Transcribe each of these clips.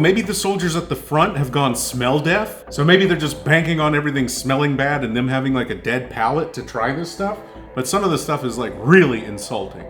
Maybe the soldiers at the front have gone smell deaf, so maybe they're just banking on everything smelling bad and them having like a dead palate to try this stuff. But some of the stuff is like really insulting.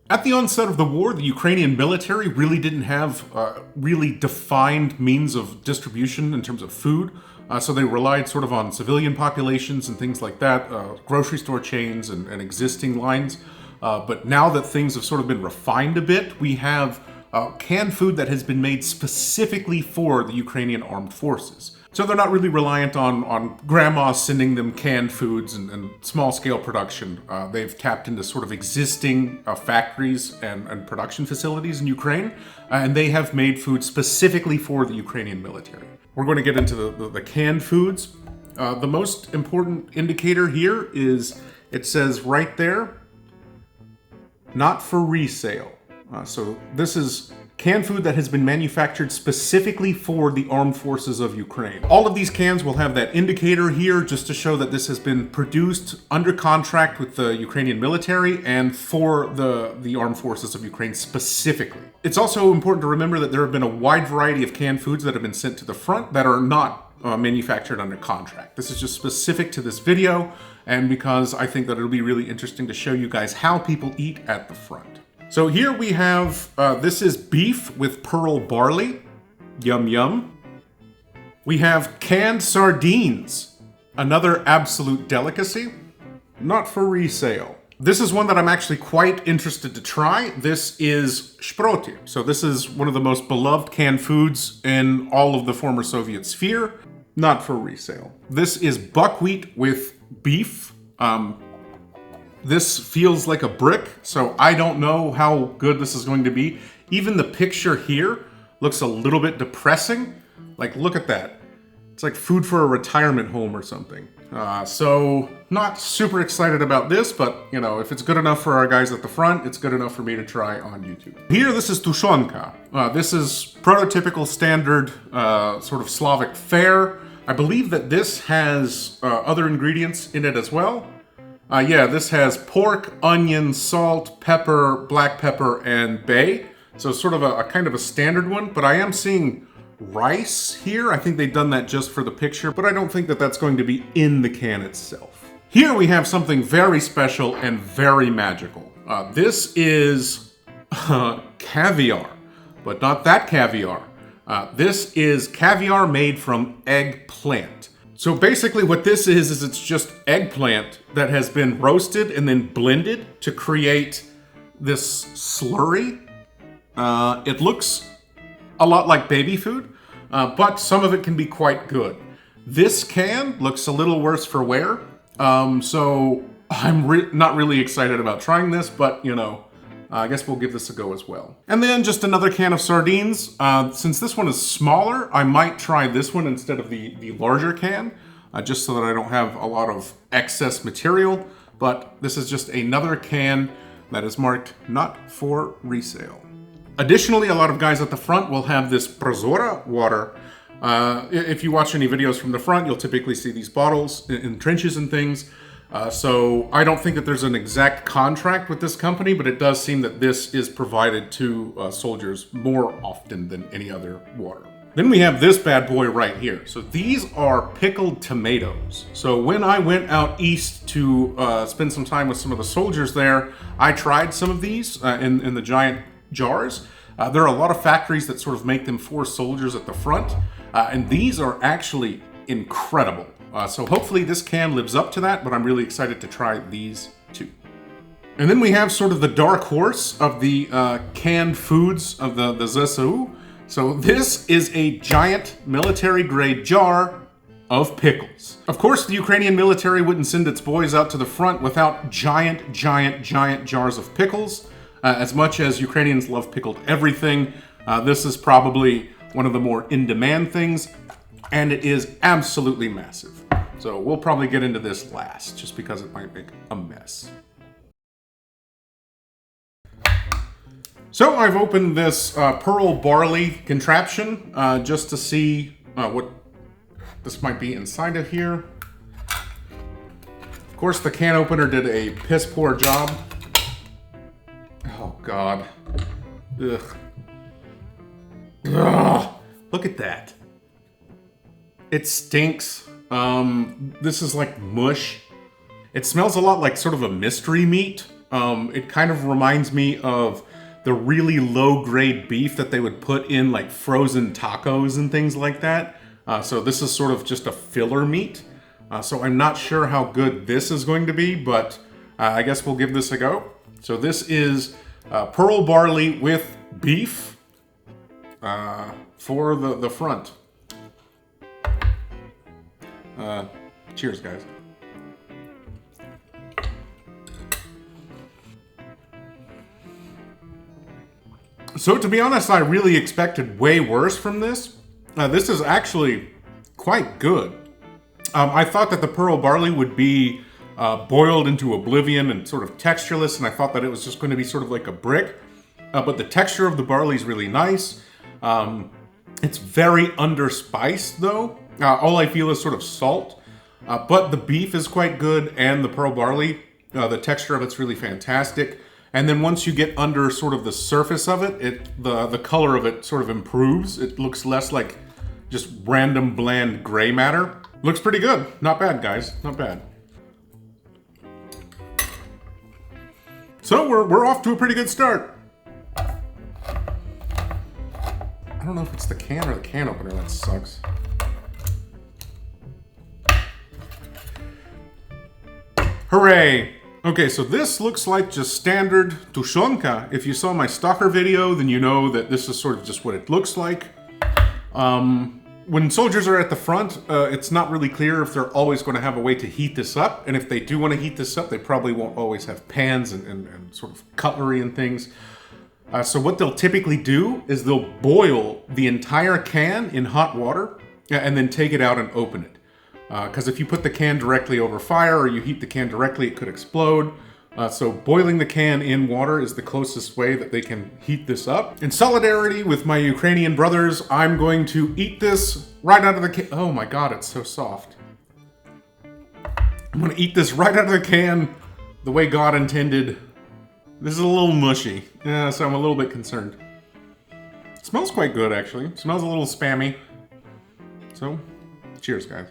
At the onset of the war, the Ukrainian military really didn't have really defined means of distribution in terms of food. So they relied sort of on civilian populations and things like that, grocery store chains and existing lines. But now that things have sort of been refined a bit, we have canned food that has been made specifically for the Ukrainian armed forces. So they're not really reliant on grandma sending them canned foods and small-scale production. They've tapped into sort of existing factories and production facilities in Ukraine, and they have made food specifically for the Ukrainian military. We're going to get into the canned foods. The most important indicator here is it says right there, not for resale. So this is canned food that has been manufactured specifically for the armed forces of Ukraine. All of these cans will have that indicator here just to show that this has been produced under contract with the Ukrainian military and for the armed forces of Ukraine specifically. It's also important to remember that there have been a wide variety of canned foods that have been sent to the front that are not manufactured under contract. This is just specific to this video, and because I think that it'll be really interesting to show you guys how people eat at the front. So here we have, this is beef with pearl barley. Yum yum. We have canned sardines, another absolute delicacy, not for resale. This is one that I'm actually quite interested to try. This is shproti. So this is one of the most beloved canned foods in all of the former Soviet sphere, not for resale. This is buckwheat with beef. This feels like a brick, so I don't know how good this is going to be. Even the picture here looks a little bit depressing. Like, look at that. It's like food for a retirement home or something. So not super excited about this, but you know, if it's good enough for our guys at the front, it's good enough for me to try on YouTube. Here, this is tushonka. This is prototypical standard sort of Slavic fare. I believe that this has other ingredients in it as well. Yeah, this has pork, onion, salt, pepper, black pepper, and bay. So sort of a kind of a standard one, but I am seeing rice here. I think they've done that just for the picture, but I don't think that that's going to be in the can itself. Here we have something very special and very magical. This is caviar, but not that caviar. This is caviar made from eggplant. So basically what this is it's just eggplant that has been roasted and then blended to create this slurry. It looks a lot like baby food, but some of it can be quite good. This can looks a little worse for wear, so I'm not really excited about trying this, but you know, I guess we'll give this a go as well. And then just another can of sardines. Since this one is smaller, I might try this one instead of the larger can, just so that I don't have a lot of excess material. But this is just another can that is marked not for resale. Additionally, a lot of guys at the front will have this Prozora water. If you watch any videos from the front, you'll typically see these bottles in trenches and things. So I don't think that there's an exact contract with this company, but it does seem that this is provided to soldiers more often than any other water. Then we have this bad boy right here. So these are pickled tomatoes. So when I went out east to spend some time with some of the soldiers there, I tried some of these in the giant jars. There are a lot of factories that sort of make them for soldiers at the front, and these are actually incredible. So hopefully this can lives up to that, but I'm really excited to try these too. And then we have sort of the dark horse of the canned foods of the ZSU. So this is a giant military-grade jar of pickles. Of course, the Ukrainian military wouldn't send its boys out to the front without giant jars of pickles. As much as Ukrainians love pickled everything, this is probably one of the more in-demand things, and it is absolutely massive. So we'll probably get into this last, just because it might make a mess. So I've opened this pearl barley contraption just to see what this might be inside of here. Of course, the can opener did a piss poor job. Oh God. Ugh. Ugh, look at that. It stinks. This is like mush. It smells a lot like sort of a mystery meat. It kind of reminds me of the really low-grade beef that they would put in like frozen tacos and things like that. So this is sort of just a filler meat. So I'm not sure how good this is going to be, but I guess we'll give this a go. So this is pearl barley with beef for the front. Cheers, guys. So to be honest, I really expected way worse from this. This is actually quite good. I thought that the pearl barley would be boiled into oblivion and sort of textureless, and I thought that it was just going to be sort of like a brick. But the texture of the barley is really nice. It's very underspiced, though. All I feel is sort of salt. But the beef is quite good, and the pearl barley, the texture of it's really fantastic. And then once you get under sort of the surface of it, the color of it sort of improves. It looks less like just random bland gray matter. Looks pretty good. Not bad, guys. Not bad. So we're off to a pretty good start. I don't know if it's the can or the can opener that sucks. Hooray! Okay, so this looks like just standard tushonka. If you saw my stalker video, then you know that this is sort of just what it looks like. When soldiers are at the front, it's not really clear if they're always going to have a way to heat this up. And if they do want to heat this up, they probably won't always have pans and sort of cutlery and things. So what they'll typically do is they'll boil the entire can in hot water and then take it out and open it. Because if you put the can directly over fire or you heat the can directly, it could explode. So boiling the can in water is the closest way that they can heat this up. In solidarity with my Ukrainian brothers, I'm going to eat this right out of the can. Oh my god, it's so soft. I'm going to eat this right out of the can the way God intended. This is a little mushy, so I'm a little bit concerned. It smells quite good, actually. It smells a little spammy. So, cheers, guys.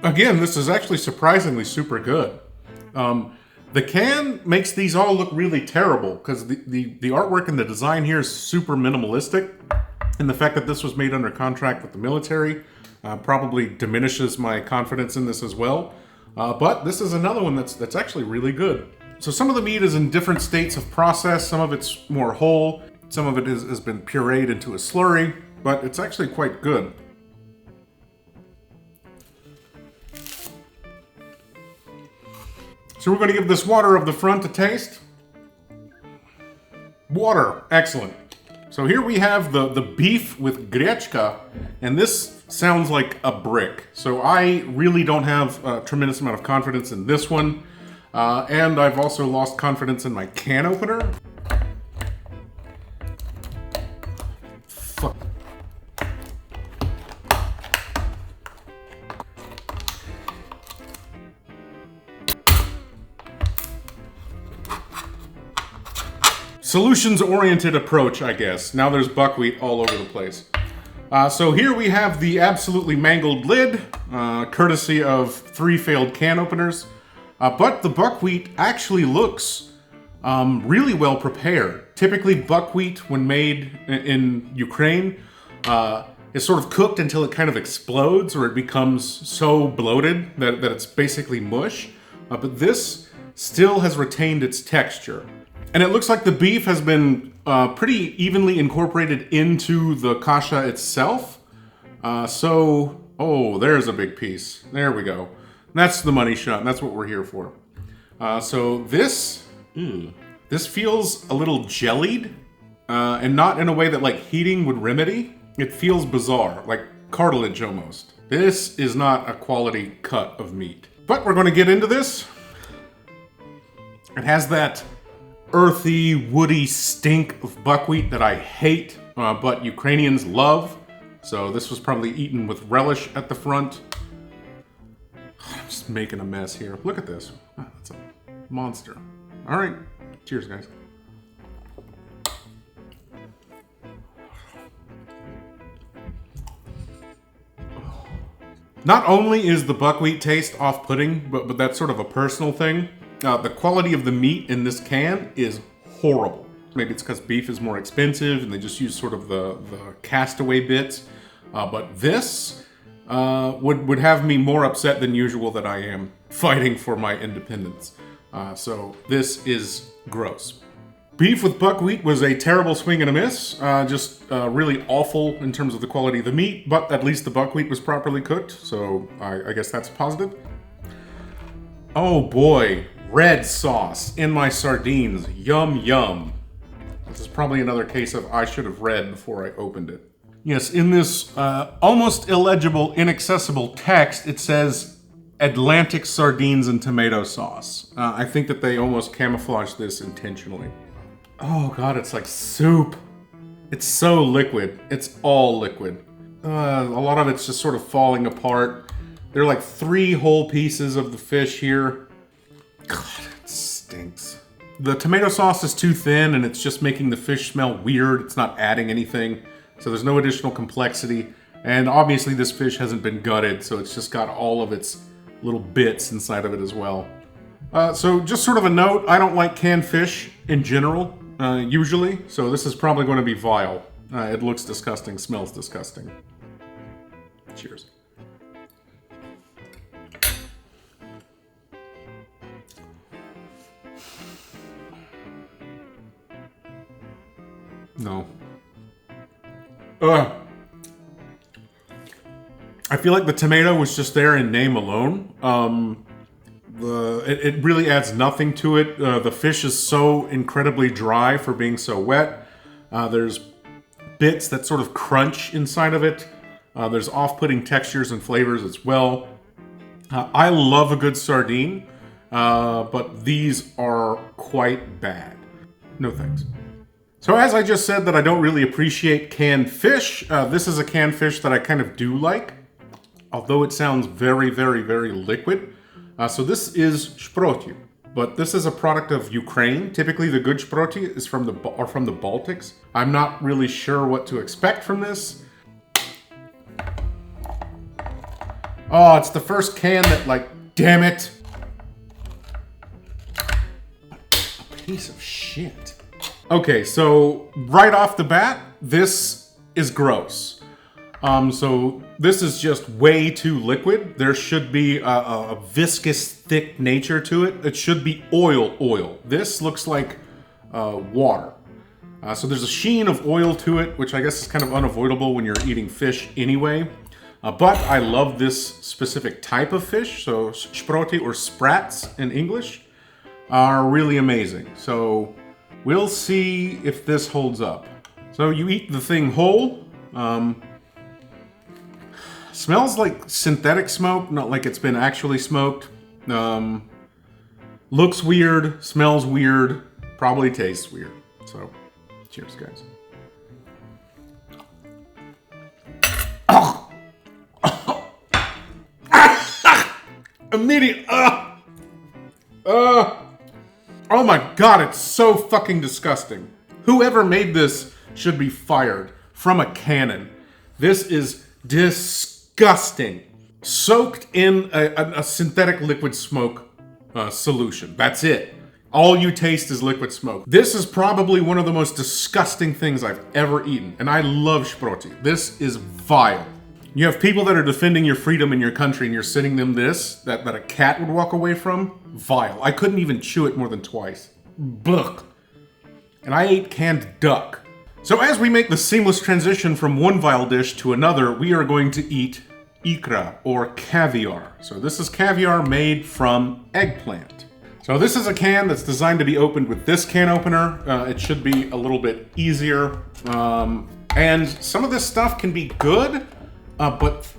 Again, this is actually surprisingly super good. The can makes these all look really terrible because the artwork and the design here is super minimalistic. And the fact that this was made under contract with the military probably diminishes my confidence in this as well. But this is another one that's actually really good. So some of the meat is in different states of process. Some of it's more whole. Some of it has been pureed into a slurry. But it's actually quite good. So we're going to give this water of the front a taste. Water, excellent. So here we have the beef with grechka, and this sounds like a brick. So I really don't have a tremendous amount of confidence in this one. And I've also lost confidence in my can opener. Fuck. Solutions-oriented approach, I guess. Now there's buckwheat all over the place. So here we have the absolutely mangled lid, courtesy of 3 failed can openers. But the buckwheat actually looks really well prepared. Typically buckwheat, when made in Ukraine, is sort of cooked until it kind of explodes or it becomes so bloated that it's basically mush. But this still has retained its texture. And it looks like the beef has been pretty evenly incorporated into the kasha itself. Oh, there's a big piece. There we go. That's the money shot. That's what we're here for. So this feels a little jellied, and not in a way that like heating would remedy. It feels bizarre, like cartilage almost. This is not a quality cut of meat. But we're going to get into this. It has that earthy, woody stink of buckwheat that I hate, but Ukrainians love. So this was probably eaten with relish at the front. I'm just making a mess here. Look at this. That's a monster. All right. Cheers, guys. Not only is the buckwheat taste off-putting, but that's sort of a personal thing. The quality of the meat in this can is horrible. Maybe it's because beef is more expensive and they just use sort of the castaway bits. But this would have me more upset than usual that I am fighting for my independence. So this is gross. Beef with buckwheat was a terrible swing and a miss. Just really awful in terms of the quality of the meat, but at least the buckwheat was properly cooked, so I guess that's positive. Oh boy, red sauce in my sardines. Yum yum. This is probably another case of I should have read before I opened it. Yes, in this almost illegible, inaccessible text, it says Atlantic sardines and tomato sauce. I think that they almost camouflaged this intentionally. Oh god, it's like soup. It's so liquid. It's all liquid. A lot of it's just sort of falling apart. There are like 3 whole pieces of the fish here. God, it stinks. The tomato sauce is too thin and it's just making the fish smell weird. It's not adding anything. So there's no additional complexity. And obviously this fish hasn't been gutted, so it's just got all of its little bits inside of it as well. So just sort of a note, I don't like canned fish in general. Usually, so this is probably going to be vile. It looks disgusting, smells disgusting. Cheers. No. I feel like the tomato was just there in name alone. It really adds nothing to it. The fish is so incredibly dry for being so wet. There's bits that sort of crunch inside of it. There's off-putting textures and flavors as well. I love a good sardine, but these are quite bad. No thanks. So as I just said that I don't really appreciate canned fish, this is a canned fish that I kind of do like, although it sounds very, very, very liquid. So this is szproty, but this is a product of Ukraine. Typically the good szproty is from the Baltics. I'm not really sure what to expect from this. Oh, it's the first can that, like, damn it. A piece of shit. Okay, so right off the bat, this is gross. So this is just way too liquid. There should be a viscous, thick nature to it. It should be oil. This looks like water. So there's a sheen of oil to it, which I guess is kind of unavoidable when you're eating fish anyway. But I love this specific type of fish. So szproty, or sprats in English, are really amazing. So we'll see if this holds up. So you eat the thing whole. Smells like synthetic smoke, not like it's been actually smoked. Looks weird, smells weird, probably tastes weird. So, cheers, guys. Immediate. Oh my god, it's so fucking disgusting. Whoever made this should be fired from a cannon. This is disgusting. Soaked in a synthetic liquid smoke solution. That's it. All you taste is liquid smoke. This is probably one of the most disgusting things I've ever eaten, and I love szproty. This is vile. You have people that are defending your freedom in your country, and you're sending them this, that a cat would walk away from? Vile. I couldn't even chew it more than twice. Blech. And I ate canned duck. So as we make the seamless transition from one vile dish to another, we are going to eat ikra, or caviar. So this is caviar made from eggplant. So this is a can that's designed to be opened with this can opener. It should be a little bit easier. And some of this stuff can be good, but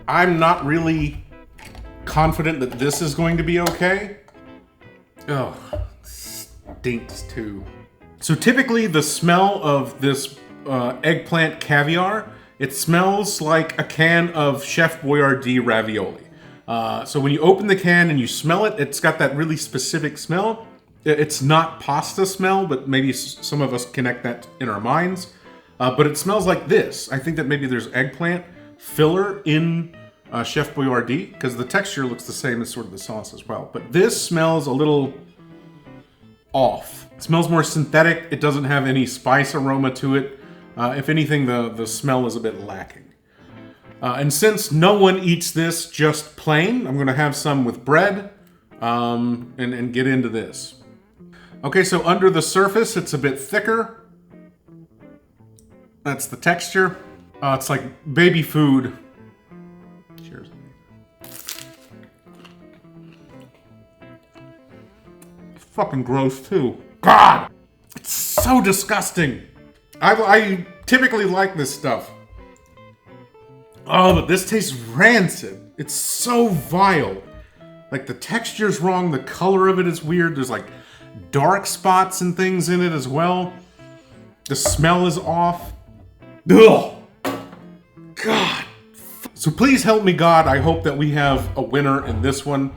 I'm not really confident that this is going to be okay. Oh, stinks too. So typically the smell of this eggplant caviar, it smells like a can of Chef Boyardee ravioli. So when you open the can and you smell it, it's got that really specific smell. It's not pasta smell, but maybe some of us connect that in our minds. But it smells like this. I think that maybe there's eggplant filler in Chef Boyardee, because the texture looks the same as sort of the sauce as well. But this smells a little off. It smells more synthetic. It doesn't have any spice aroma to it. If anything, the smell is a bit lacking. And since no one eats this just plain, I'm going to have some with bread and get into this. Okay, so under the surface, it's a bit thicker. That's the texture. It's like baby food. Cheers. It's fucking gross, too. God! It's so disgusting. I typically like this stuff. Oh, but this tastes rancid. It's so vile. Like, the texture's wrong, the color of it is weird. There's like dark spots and things in it as well. The smell is off. Ugh! God. So please help me, God. I hope that we have a winner in this one.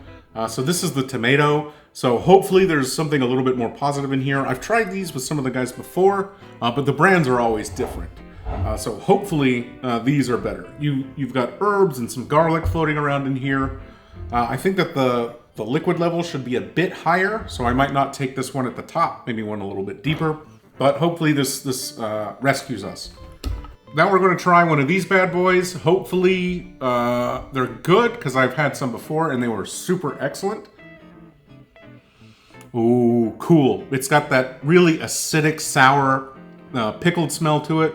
So this is the tomato. So hopefully there's something a little bit more positive in here. I've tried these with some of the guys before, but the brands are always different. So hopefully these are better. You've got herbs and some garlic floating around in here. I think that the liquid level should be a bit higher, so I might not take this one at the top, maybe one a little bit deeper. But hopefully this rescues us. Now we're going to try one of these bad boys. Hopefully they're good, because I've had some before and they were super excellent. Ooh, cool. It's got that really acidic, sour, pickled smell to it,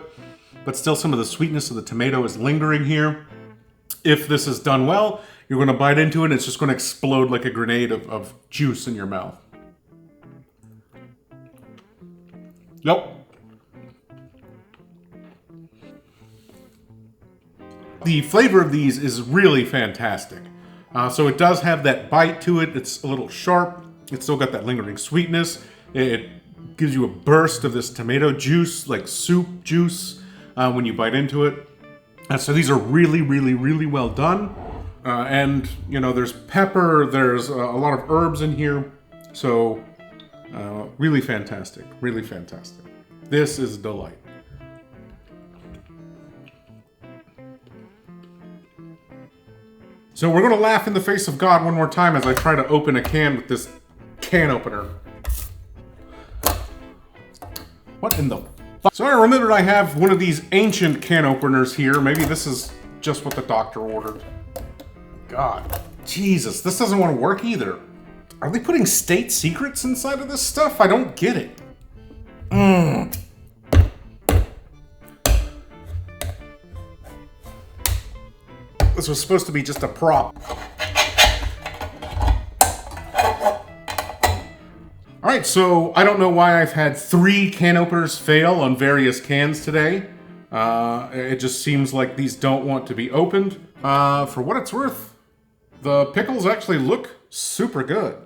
but still some of the sweetness of the tomato is lingering here. If this is done well, you're going to bite into it and it's just going to explode like a grenade of juice in your mouth. Nope. The flavor of these is really fantastic. So it does have that bite to it. It's a little sharp. It's still got that lingering sweetness. It gives you a burst of this tomato juice, like soup juice, when you bite into it. So these are really, really, really well done. And, you know, there's pepper, there's a lot of herbs in here. So, really fantastic, really fantastic. This is a delight. So we're going to laugh in the face of God one more time as I try to open a can with this can opener. What in the fuck? So I remembered I have one of these ancient can openers here. Maybe this is just what the doctor ordered. God, Jesus, this doesn't want to work either. Are they putting state secrets inside of this stuff? I don't get it. This was supposed to be just a prop. Alright, so I don't know why I've had 3 can openers fail on various cans today. It just seems like these don't want to be opened. For what it's worth, the pickles actually look super good.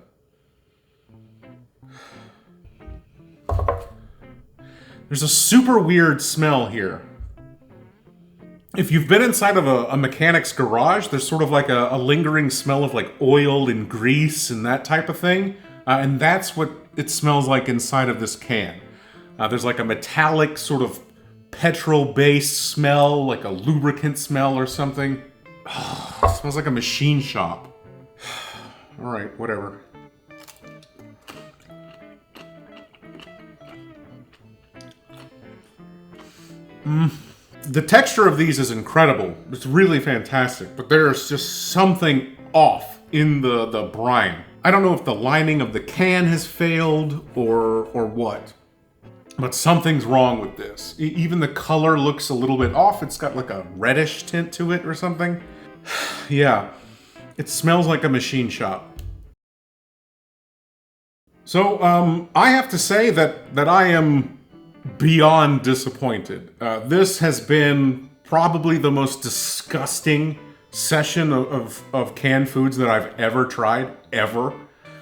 There's a super weird smell here. If you've been inside of a mechanic's garage, there's sort of like a lingering smell of like oil and grease and that type of thing. And that's what it smells like inside of this can. There's like a metallic sort of petrol-based smell, like a lubricant smell or something. Oh, it smells like a machine shop. All right, whatever. The texture of these is incredible. It's really fantastic, but there's just something off in the brine. I don't know if the lining of the can has failed or what, but something's wrong with this. Even the color looks a little bit off. It's got like a reddish tint to it or something. Yeah, it smells like a machine shop. So, I have to say that I am beyond disappointed. This has been probably the most disgusting session of canned foods that I've ever tried, ever.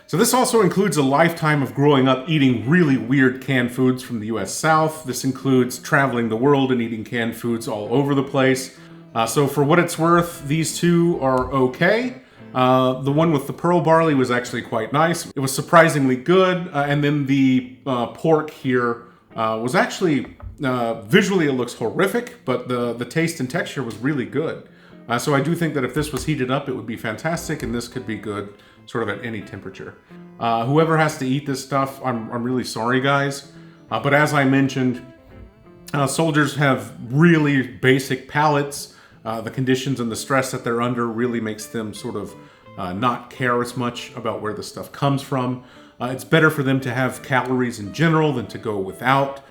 So this also includes a lifetime of growing up eating really weird canned foods from the US South. This includes traveling the world and eating canned foods all over the place. So for what it's worth, these two are okay. The one with the pearl barley was actually quite nice. It was surprisingly good. And then the pork here was actually, visually it looks horrific, but the taste and texture was really good. So I do think that if this was heated up, it would be fantastic, and this could be good sort of at any temperature. Whoever has to eat this stuff, I'm really sorry, guys. But as I mentioned, soldiers have really basic palates. The conditions and the stress that they're under really makes them sort of not care as much about where the stuff comes from. It's better for them to have calories in general than to go without.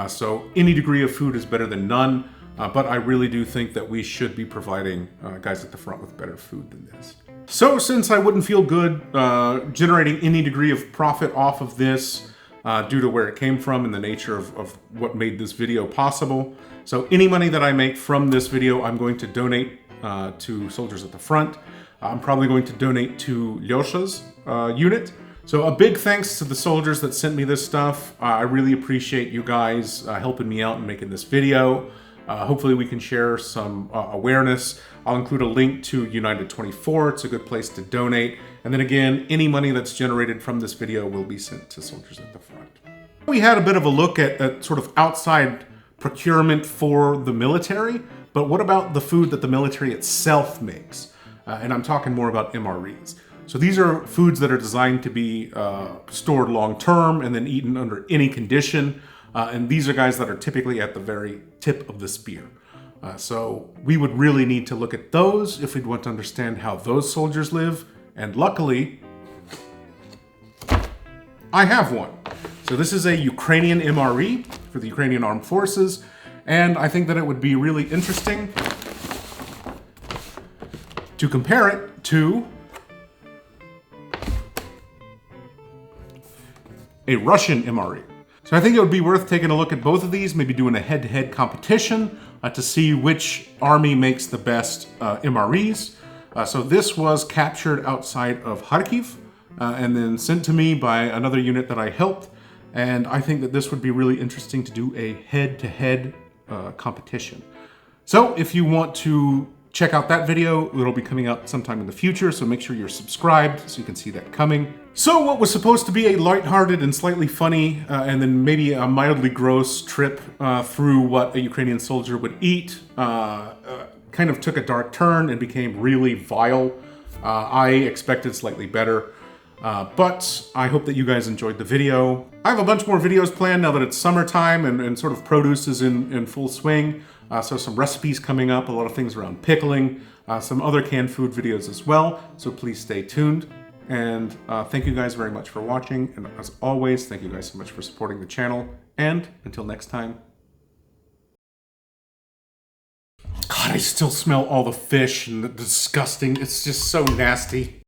So any degree of food is better than none. But I really do think that we should be providing guys at the front with better food than this. So since I wouldn't feel good generating any degree of profit off of this due to where it came from and the nature of what made this video possible, so any money that I make from this video, I'm going to donate to soldiers at the front. I'm probably going to donate to Lyosha's unit. So a big thanks to the soldiers that sent me this stuff. I really appreciate you guys helping me out and making this video. Hopefully we can share some awareness. I'll include a link to United 24. It's a good place to donate. And then again, any money that's generated from this video will be sent to soldiers at the front. We had a bit of a look at sort of outside procurement for the military, but what about the food that the military itself makes? And I'm talking more about MREs. So these are foods that are designed to be stored long term and then eaten under any condition. And these are guys that are typically at the very tip of the spear. So we would really need to look at those if we'd want to understand how those soldiers live. And luckily, I have one. So this is a Ukrainian MRE for the Ukrainian Armed Forces. And I think that it would be really interesting to compare it to a Russian MRE. So I think it would be worth taking a look at both of these, maybe doing a head-to-head competition to see which army makes the best MREs. So this was captured outside of Kharkiv and then sent to me by another unit that I helped. And I think that this would be really interesting to do a head-to-head competition. So if you want to check out that video, it'll be coming out sometime in the future, so make sure you're subscribed so you can see that coming. So what was supposed to be a lighthearted and slightly funny, and then maybe a mildly gross trip through what a Ukrainian soldier would eat, kind of took a dark turn and became really vile. I expected slightly better, but I hope that you guys enjoyed the video. I have a bunch more videos planned now that it's summertime and sort of produce is in full swing. So some recipes coming up, a lot of things around pickling, some other canned food videos as well. So please stay tuned. And thank you guys very much for watching. And as always, thank you guys so much for supporting the channel. And until next time. God, I still smell all the fish and the disgusting. It's just so nasty.